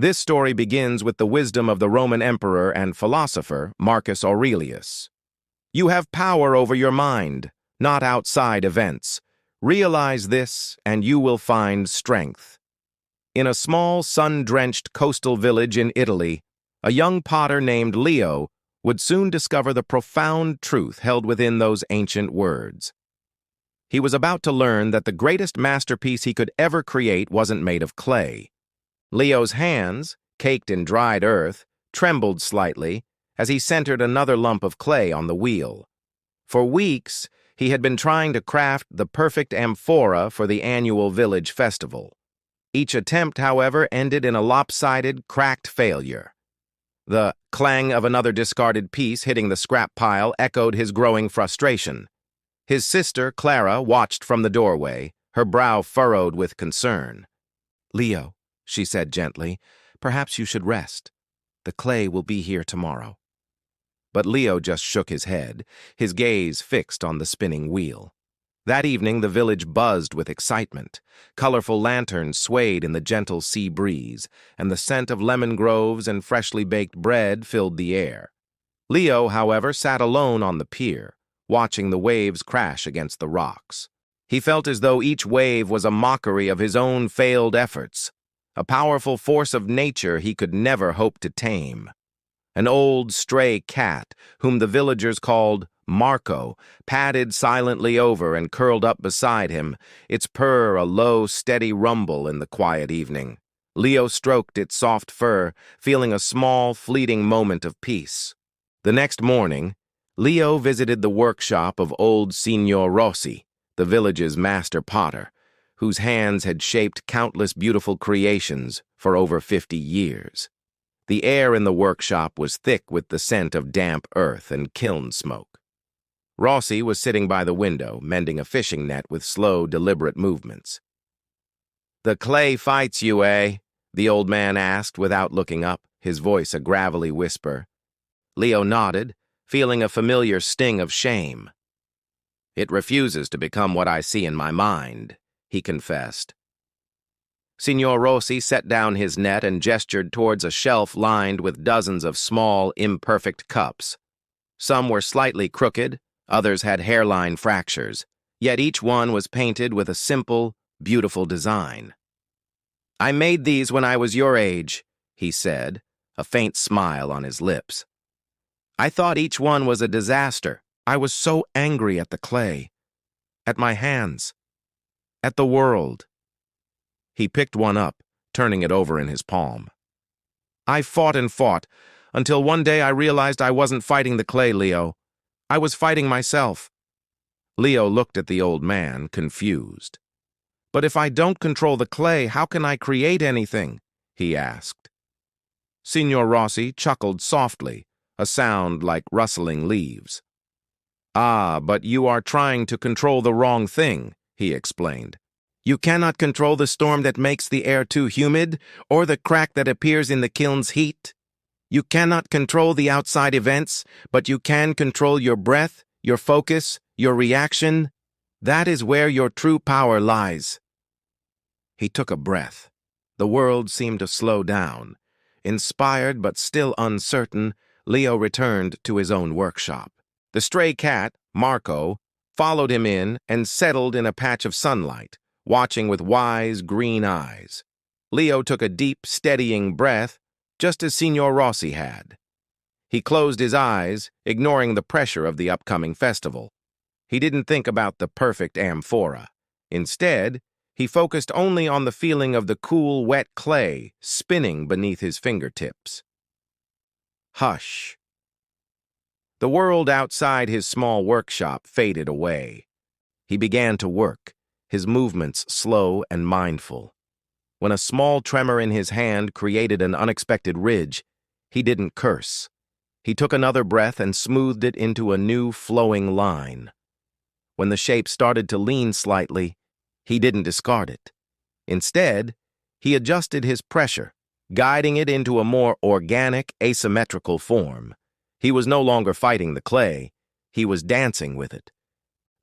This story begins with the wisdom of the Roman emperor and philosopher Marcus Aurelius. You have power over your mind, not outside events. Realize this, and you will find strength. In a small, sun-drenched coastal village in Italy, a young potter named Leo would soon discover the profound truth held within those ancient words. He was about to learn that the greatest masterpiece he could ever create wasn't made of clay. Leo's hands, caked in dried earth, trembled slightly as he centered another lump of clay on the wheel. For weeks, he had been trying to craft the perfect amphora for the annual village festival. Each attempt, however, ended in a lopsided, cracked failure. The clang of another discarded piece hitting the scrap pile echoed his growing frustration. His sister, Clara, watched from the doorway, her brow furrowed with concern. "Leo," she said gently, "perhaps you should rest. The clay will be here tomorrow." But Leo just shook his head, his gaze fixed on the spinning wheel. That evening, the village buzzed with excitement. Colorful lanterns swayed in the gentle sea breeze, and the scent of lemon groves and freshly baked bread filled the air. Leo, however, sat alone on the pier, watching the waves crash against the rocks. He felt as though each wave was a mockery of his own failed efforts, a powerful force of nature he could never hope to tame. An old stray cat, whom the villagers called Marco, padded silently over and curled up beside him, its purr a low, steady rumble in the quiet evening. Leo stroked its soft fur, feeling a small, fleeting moment of peace. The next morning, Leo visited the workshop of old Signor Rossi, the village's master potter, whose hands had shaped countless beautiful creations for over 50 years. The air in the workshop was thick with the scent of damp earth and kiln smoke. Rossi was sitting by the window, mending a fishing net with slow, deliberate movements. "The clay fights you, eh?" the old man asked without looking up, his voice a gravelly whisper. Leo nodded, feeling a familiar sting of shame. "It refuses to become what I see in my mind," he confessed. Signor Rossi set down his net and gestured towards a shelf lined with dozens of small, imperfect cups. Some were slightly crooked, others had hairline fractures, yet each one was painted with a simple, beautiful design. "I made these when I was your age," he said, a faint smile on his lips. "I thought each one was a disaster. I was so angry at the clay, at my hands, at the world." He picked one up, turning it over in his palm. "I fought and fought, until one day I realized I wasn't fighting the clay, Leo. I was fighting myself." Leo looked at the old man, confused. "But if I don't control the clay, how can I create anything?" he asked. Signor Rossi chuckled softly, a sound like rustling leaves. "Ah, but you are trying to control the wrong thing," he explained. "You cannot control the storm that makes the air too humid, or the crack that appears in the kiln's heat. You cannot control the outside events, but you can control your breath, your focus, your reaction. That is where your true power lies." He took a breath. The world seemed to slow down. Inspired but still uncertain, Leo returned to his own workshop. The stray cat, Marco, followed him in and settled in a patch of sunlight, watching with wise green eyes. Leo took a deep, steadying breath, just as Signor Rossi had. He closed his eyes, ignoring the pressure of the upcoming festival. He didn't think about the perfect amphora. Instead, he focused only on the feeling of the cool, wet clay spinning beneath his fingertips. Hush. The world outside his small workshop faded away. He began to work, his movements slow and mindful. When a small tremor in his hand created an unexpected ridge, he didn't curse. He took another breath and smoothed it into a new flowing line. When the shape started to lean slightly, he didn't discard it. Instead, he adjusted his pressure, guiding it into a more organic, asymmetrical form. He was no longer fighting the clay, he was dancing with it.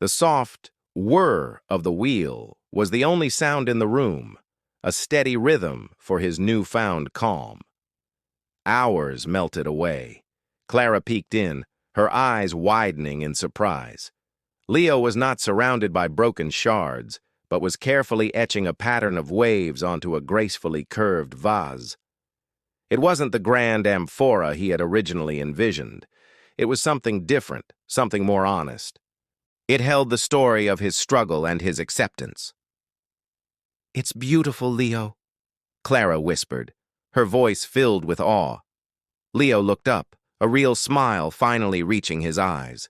The soft whir of the wheel was the only sound in the room, a steady rhythm for his newfound calm. Hours melted away. Clara peeked in, her eyes widening in surprise. Leo was not surrounded by broken shards, but was carefully etching a pattern of waves onto a gracefully curved vase. It wasn't the grand amphora he had originally envisioned. It was something different, something more honest. It held the story of his struggle and his acceptance. "It's beautiful, Leo," Clara whispered, her voice filled with awe. Leo looked up, a real smile finally reaching his eyes.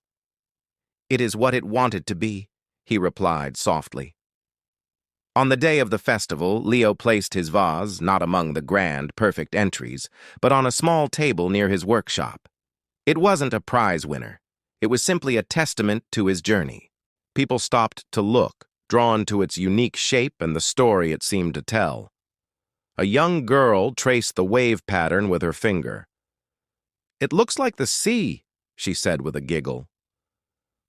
"It is what it wanted to be," he replied softly. On the day of the festival, Leo placed his vase not among the grand, perfect entries, but on a small table near his workshop. It wasn't a prize winner. It was simply a testament to his journey. People stopped to look, drawn to its unique shape and the story it seemed to tell. A young girl traced the wave pattern with her finger. "It looks like the sea," she said with a giggle.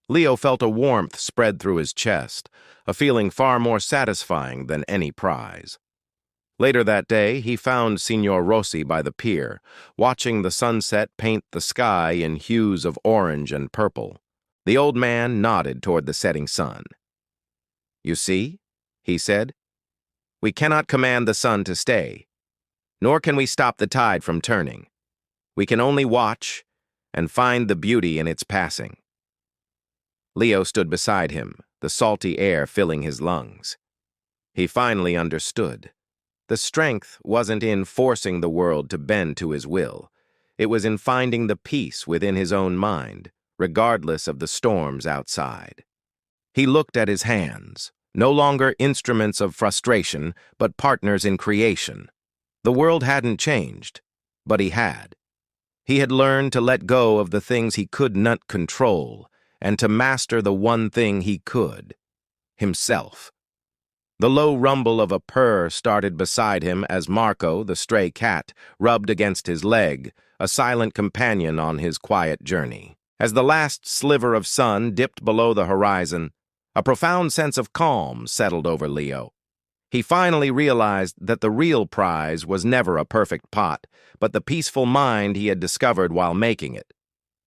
Leo felt a warmth spread through his chest, a feeling far more satisfying than any prize. Later that day, he found Signor Rossi by the pier, watching the sunset paint the sky in hues of orange and purple. The old man nodded toward the setting sun. "You see," he said, "we cannot command the sun to stay, nor can we stop the tide from turning. We can only watch and find the beauty in its passing." Leo stood beside him, the salty air filling his lungs. He finally understood. The strength wasn't in forcing the world to bend to his will. It was in finding the peace within his own mind, regardless of the storms outside. He looked at his hands, no longer instruments of frustration, but partners in creation. The world hadn't changed, but he had. He had learned to let go of the things he could not control, and to master the one thing he could, himself. The low rumble of a purr started beside him as Marco, the stray cat, rubbed against his leg, a silent companion on his quiet journey. As the last sliver of sun dipped below the horizon, a profound sense of calm settled over Leo. He finally realized that the real prize was never a perfect pot, but the peaceful mind he had discovered while making it.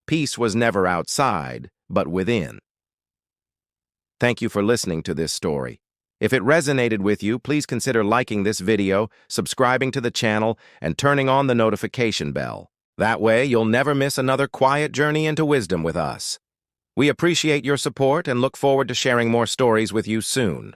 Peace was never outside, but within. Thank you for listening to this story. If it resonated with you, please consider liking this video, subscribing to the channel, and turning on the notification bell. That way, you'll never miss another quiet journey into wisdom with us. We appreciate your support and look forward to sharing more stories with you soon.